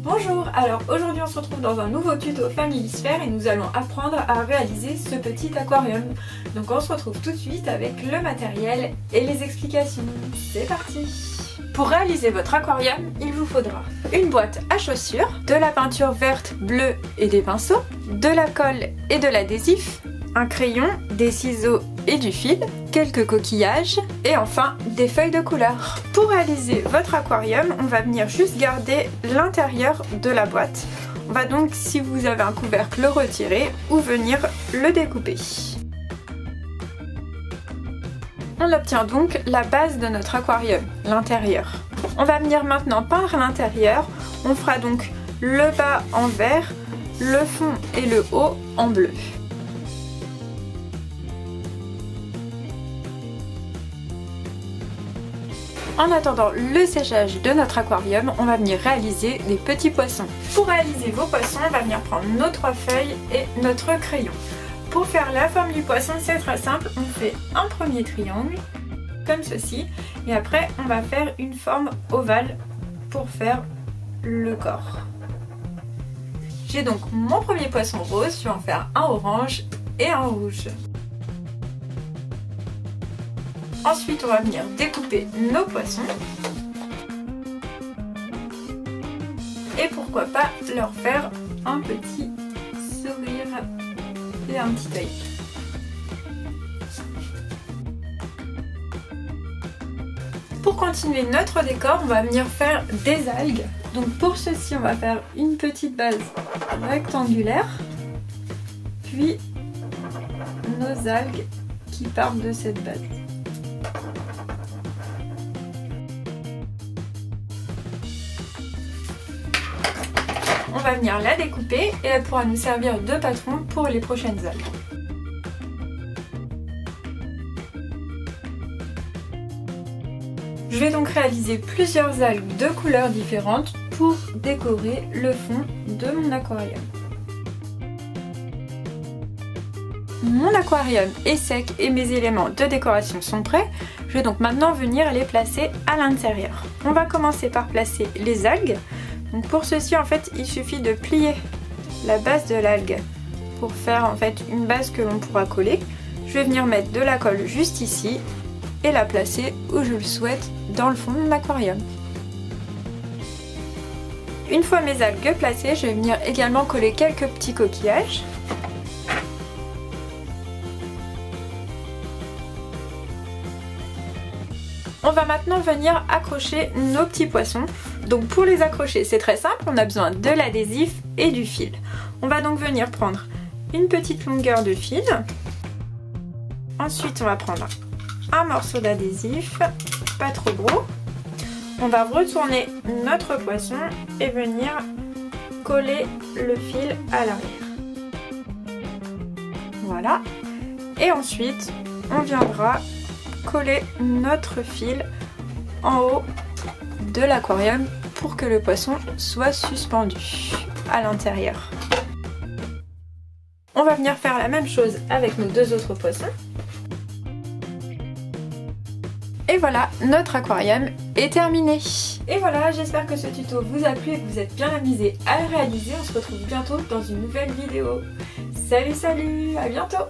Bonjour, alors aujourd'hui on se retrouve dans un nouveau tuto Familisphere et nous allons apprendre à réaliser ce petit aquarium. Donc on se retrouve tout de suite avec le matériel et les explications. C'est parti! Pour réaliser votre aquarium, il vous faudra une boîte à chaussures, de la peinture verte, bleue et des pinceaux, de la colle et de l'adhésif, un crayon, des ciseaux et du fil, quelques coquillages et enfin des feuilles de couleur. Pour réaliser votre aquarium, on va venir juste garder l'intérieur de la boîte. On va donc, si vous avez un couvercle, le retirer ou venir le découper. On obtient donc la base de notre aquarium, l'intérieur. On va venir maintenant peindre l'intérieur. On fera donc le bas en vert, le fond et le haut en bleu. En attendant le séchage de notre aquarium, on va venir réaliser des petits poissons. Pour réaliser vos poissons, on va venir prendre nos 3 feuilles et notre crayon. Pour faire la forme du poisson, c'est très simple. On fait un premier triangle, comme ceci, et après on va faire une forme ovale pour faire le corps. J'ai donc mon premier poisson rose, je vais en faire un orange et un rouge. Ensuite, on va venir découper nos poissons. Et pourquoi pas leur faire un petit sourire et un petit œil. Pour continuer notre décor, on va venir faire des algues. Donc pour ceci, on va faire une petite base rectangulaire. Puis nos algues qui partent de cette base. On va venir la découper et elle pourra nous servir de patron pour les prochaines algues. Je vais donc réaliser plusieurs algues de couleurs différentes pour décorer le fond de mon aquarium. Mon aquarium est sec et mes éléments de décoration sont prêts. Je vais donc maintenant venir les placer à l'intérieur. On va commencer par placer les algues. Donc pour ceci, en fait, il suffit de plier la base de l'algue pour faire en fait une base que l'on pourra coller. Je vais venir mettre de la colle juste ici et la placer où je le souhaite dans le fond de mon aquarium. Une fois mes algues placées, je vais venir également coller quelques petits coquillages. On va maintenant venir accrocher nos petits poissons. Donc pour les accrocher, c'est très simple, on a besoin de l'adhésif et du fil. On va donc venir prendre une petite longueur de fil. Ensuite, on va prendre un morceau d'adhésif, pas trop gros. On va retourner notre poisson et venir coller le fil à l'arrière. Voilà. Et ensuite, on viendra coller notre fil en haut de l'aquarium pour que le poisson soit suspendu à l'intérieur. On va venir faire la même chose avec nos 2 autres poissons. Et voilà, notre aquarium est terminé. Et voilà, j'espère que ce tuto vous a plu et que vous êtes bien amusés à le réaliser. On se retrouve bientôt dans une nouvelle vidéo. Salut, à bientôt!